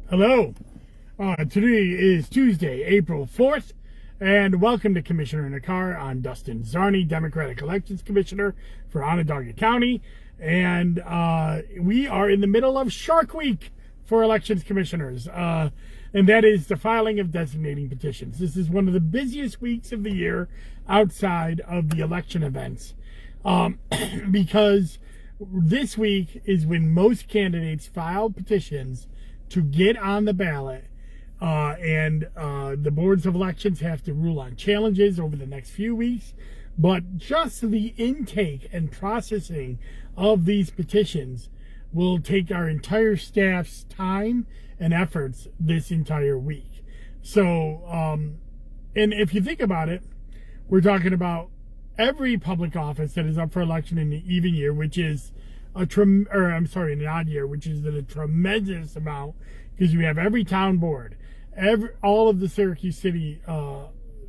Hello. Today is Tuesday, April 4th, and welcome to Commissioner in a Car. I'm Dustin Zarni, Democratic Elections Commissioner for Onondaga County, and we are in the middle of Shark Week for elections commissioners, and that is the filing of designating petitions. This is one of the busiest weeks of the year outside of the election events, because this week is when most candidates file petitions to get on the ballot, and the boards of elections have to rule on challenges over the next few weeks. But just the intake and processing of these petitions will take our entire staff's time and efforts this entire week. So, and if you think about it, we're talking about every public office that is up for election in the even year, which is an odd year, which is a tremendous amount, because you have every town board, all of the Syracuse City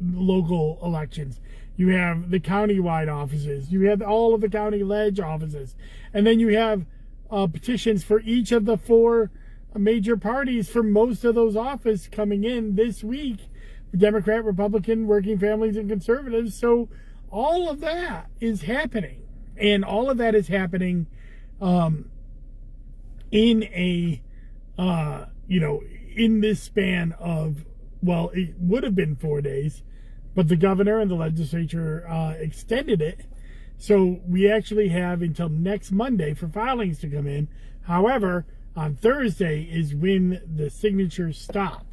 local elections, you have the county-wide offices, you have all of the county ledge offices, and then you have petitions for each of the four major parties for most of those offices coming in this week: Democrat, Republican, Working Families, and Conservatives. So all of that is happening, and all of that is happening in a in this span of, well, it would have been 4 days, but the governor and the legislature extended it, so we actually have until next Monday for filings to come in. However, on Thursday is when the signatures stop.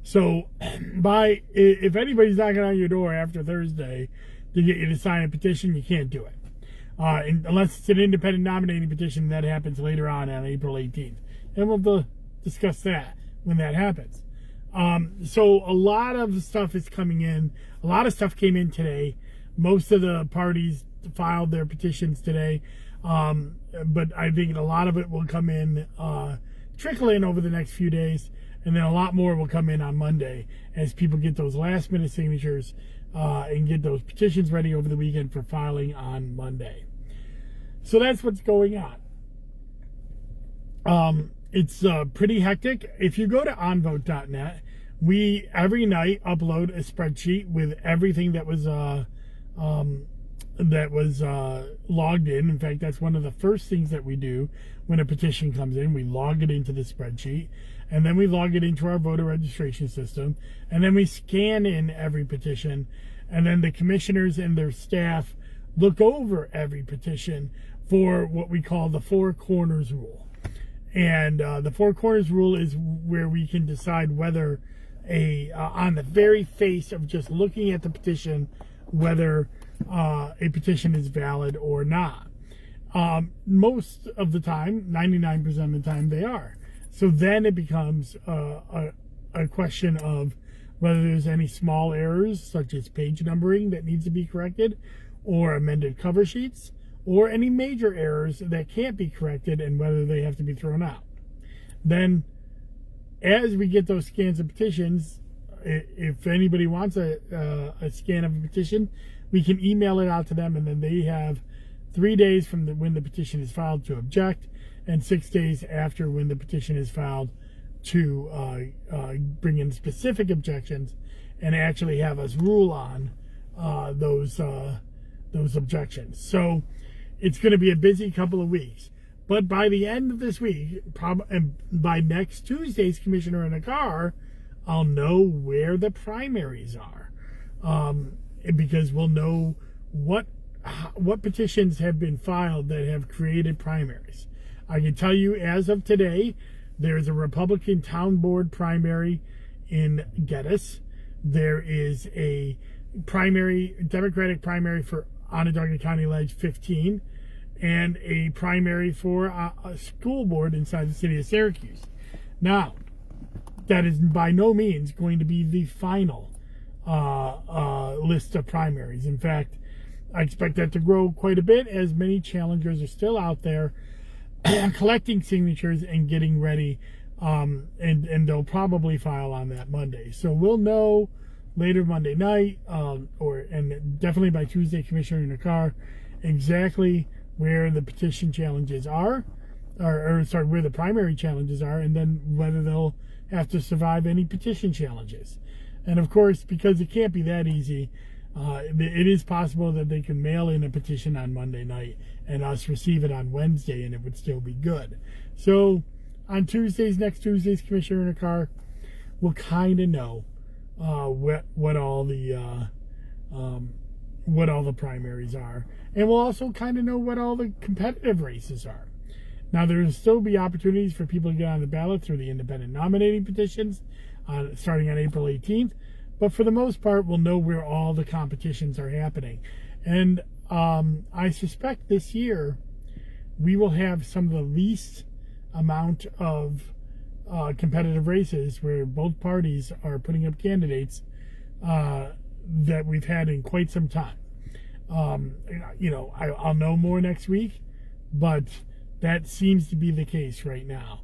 So if anybody's knocking on your door after Thursday to get you to sign a petition, you can't do it. Unless it's an independent nominating petition. That happens later on April 18th. And we'll discuss that when that happens. So a lot of stuff is coming in. A lot of stuff came in today. Most of the parties filed their petitions today. But I think a lot of it will come in, trickle in over the next few days. And then a lot more will come in on Monday as people get those last minute signatures and get those petitions ready over the weekend for filing on Monday. So that's what's going on. It's pretty hectic. If you go to onvote.net, we every night upload a spreadsheet with everything that was logged in. In fact, that's one of the first things that we do when a petition comes in. We log it into the spreadsheet, and then we log it into our voter registration system, and then we scan in every petition, and then the commissioners and their staff look over every petition for what we call the Four Corners Rule. And the Four Corners Rule is where we can decide whether on the very face of just looking at the petition, whether a petition is valid or not. Most of the time, 99% of the time, they are. So then it becomes a question of whether there's any small errors, such as page numbering, that needs to be corrected, or amended cover sheets, or any major errors that can't be corrected, and whether they have to be thrown out. Then, as we get those scans of petitions, if anybody wants a scan of a petition, we can email it out to them, and then they have 3 days from when the petition is filed to object, and 6 days after when the petition is filed to bring in specific objections and actually have us rule on those objections. So it's going to be a busy couple of weeks. But by the end of this week, and by next Tuesday's Commissioner in a Car, I'll know where the primaries are, because we'll know what petitions have been filed that have created primaries. I can tell you, as of today, there's a Republican town board primary in Geddes. There is a Democratic primary for Onondaga County Ledge 15, and a primary for a school board inside the city of Syracuse. Now, that is by no means going to be the final list of primaries. In fact, I expect that to grow quite a bit, as many challengers are still out there collecting signatures and getting ready, and they'll probably file on that Monday. So we'll know later Monday night, and definitely by Tuesday, Commissioner in a Car, exactly where the petition challenges are, where the primary challenges are, and then whether they'll have to survive any petition challenges. And of course, because it can't be that easy, it is possible that they can mail in a petition on Monday night and us receive it on Wednesday, and it would still be good. So on next Tuesday's Commissioner in a Car, we'll kind of know what all the primaries are, and we'll also kind of know what all the competitive races are. Now, there will still be opportunities for people to get on the ballot through the independent nominating petitions starting on April 18th, but for the most part, we'll know where all the competitions are happening. And I suspect this year we will have some of the least amount of competitive races where both parties are putting up candidates that we've had in quite some time. I'll know more next week, but that seems to be the case right now.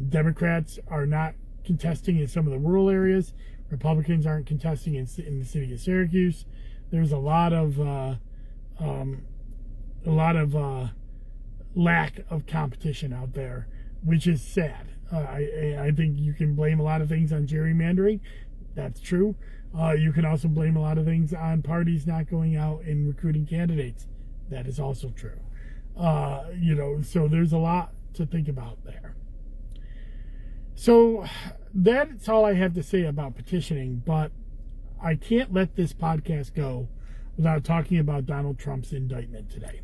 Democrats are not contesting in some of the rural areas. Republicans aren't contesting in the city of Syracuse. There's a lot of lack of competition out there, which is sad. I think you can blame a lot of things on gerrymandering. That's true. You can also blame a lot of things on parties not going out and recruiting candidates. That is also true. So there's a lot to think about there. So that's all I have to say about petitioning, but I can't let this podcast go without talking about Donald Trump's indictment today.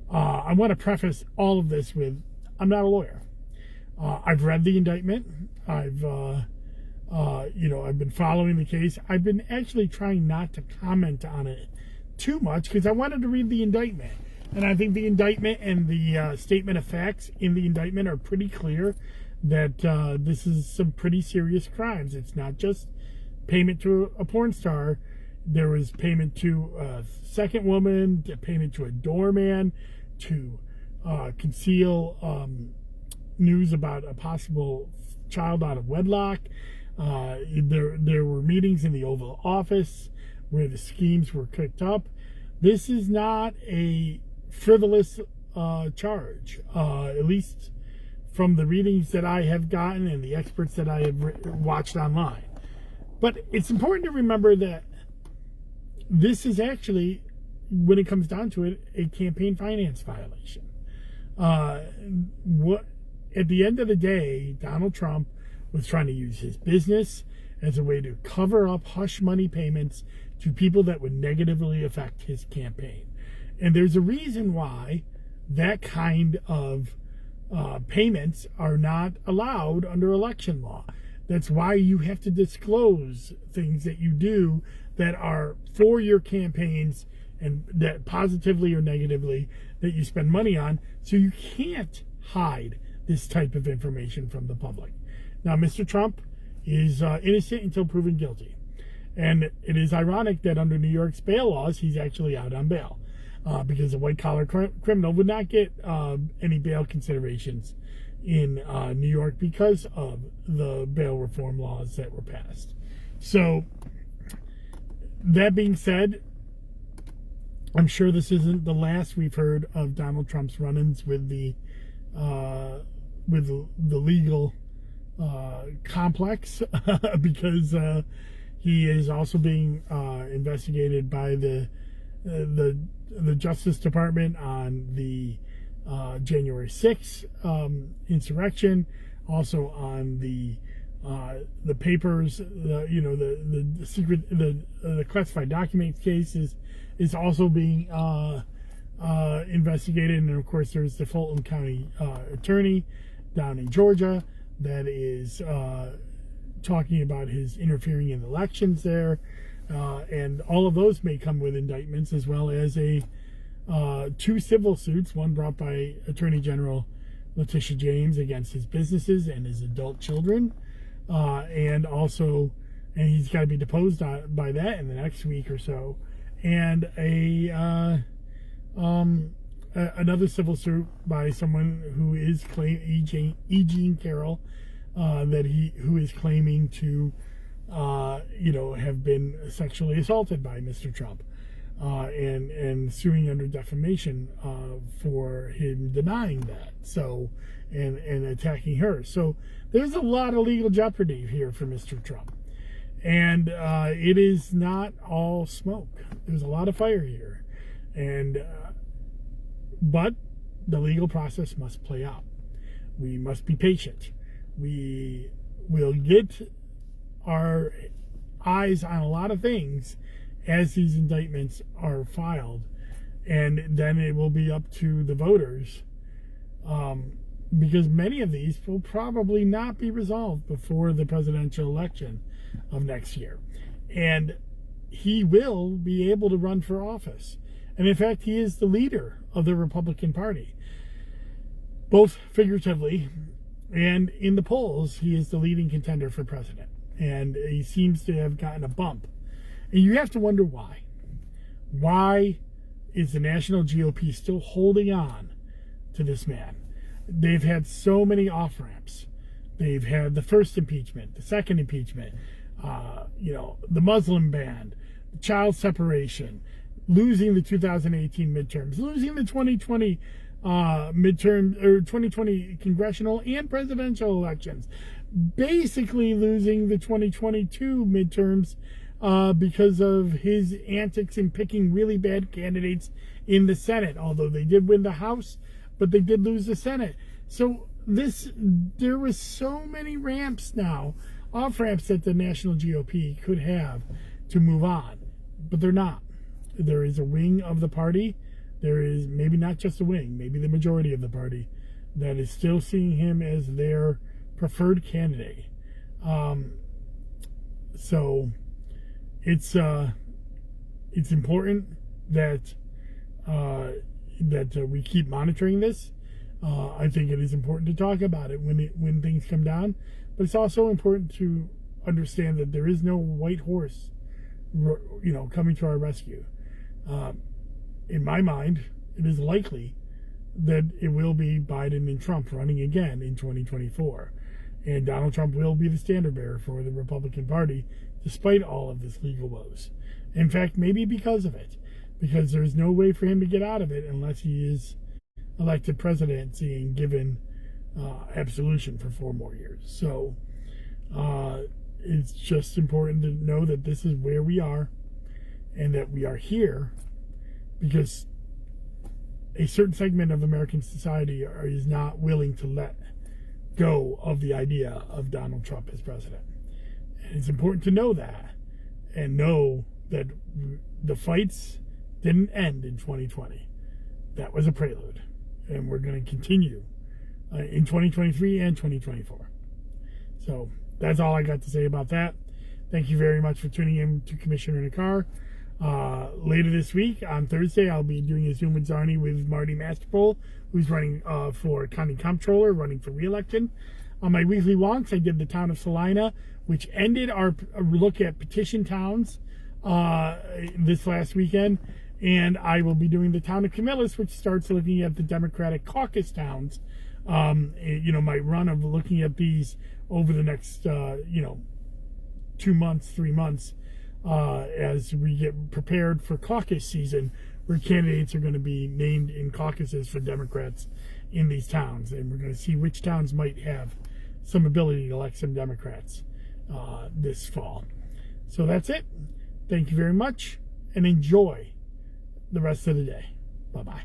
I want to preface all of this with, I'm not a lawyer. I've read the indictment. I've been following the case. I've been actually trying not to comment on it too much because I wanted to read the indictment. And I think the indictment and the statement of facts in the indictment are pretty clear that this is some pretty serious crimes. It's not just payment to a porn star. There was payment to a second woman, payment to a doorman, to conceal news about a possible child out of wedlock. There were meetings in the Oval Office where the schemes were cooked up. This is not a frivolous charge, at least from the readings that I have gotten and the experts that I have watched online. But it's important to remember that this is actually, when it comes down to it, a campaign finance violation. At the end of the day, Donald Trump was trying to use his business as a way to cover up hush money payments to people that would negatively affect his campaign. And there's a reason why that kind of payments are not allowed under election law. That's why you have to disclose things that you do that are for your campaigns and that positively or negatively that you spend money on. So you can't hide this type of information from the public. Now, Mr. Trump is innocent until proven guilty. And it is ironic that under New York's bail laws, he's actually out on bail. Because a white-collar criminal would not get any bail considerations in New York because of the bail reform laws that were passed. So, that being said, I'm sure this isn't the last we've heard of Donald Trump's run-ins with the legal complex, because he is also being investigated by the Justice Department on the January 6th insurrection, also on the papers, the secret, the classified documents case is also being investigated, and of course there's the Fulton County attorney down in Georgia that is talking about his interfering in elections there. And all of those may come with indictments, as well as two civil suits, one brought by Attorney General Letitia James against his businesses and his adult children, and he's got to be deposed by that in the next week or so, and another civil suit by someone who is claiming E. Jean Carroll, who is claiming to have been sexually assaulted by Mr. Trump. and suing under defamation for him denying that. So, and attacking her. So there's a lot of legal jeopardy here for Mr. Trump. And it is not all smoke. There's a lot of fire here. And but the legal process must play out. We must be patient. We will get our eyes on a lot of things as these indictments are filed, and then it will be up to the voters, because many of these will probably not be resolved before the presidential election of next year, and he will be able to run for office. And in fact, he is the leader of the Republican Party, both figuratively and in the polls. He is the leading contender for president, and he seems to have gotten a bump. And you have to wonder why. Why is the national GOP still holding on to this man? They've had so many off-ramps. They've had the first impeachment, the second impeachment, the Muslim ban, the child separation, losing the 2018 midterms, losing the 2020 midterm or 2020 congressional and presidential elections, basically losing the 2022 midterms because of his antics in picking really bad candidates in the Senate. Although they did win the House, but they did lose the Senate. So there was so many ramps now, off ramps that the national GOP could have to move on, but they're not. There is a wing of the party. There is maybe not just a wing, maybe the majority of the party that is still seeing him as their preferred candidate. So it's important that we keep monitoring this. I think it is important to talk about it when things come down, but it's also important to understand that there is no white horse, coming to our rescue. In my mind, it is likely that it will be Biden and Trump running again in 2024. And Donald Trump will be the standard bearer for the Republican Party, despite all of this legal woes. In fact, maybe because of it, because there's no way for him to get out of it unless he is elected presidency and given absolution for 4 more years. So it's just important to know that this is where we are, and that we are here because a certain segment of American society is not willing to let go of the idea of Donald Trump as president. And it's important to know that, and know that the fights didn't end in 2020. That was a prelude, and we're going to continue in 2023 and 2024. So that's all I got to say about that. Thank you very much for tuning in to Commissioner in a Car. Later this week, on Thursday, I'll be doing a Zoom with Zarni with Marty Masterpole, who's running for County Comptroller, running for re-election. On my weekly wonks, I did the town of Salina, which ended our look at petition towns this last weekend. And I will be doing the town of Camillus, which starts looking at the Democratic caucus towns. My run of looking at these over the next, 2 months, 3 months, as we get prepared for caucus season, where candidates are going to be named in caucuses for Democrats in these towns. And we're going to see which towns might have some ability to elect some Democrats this fall. So that's it. Thank you very much, and enjoy the rest of the day. Bye-bye.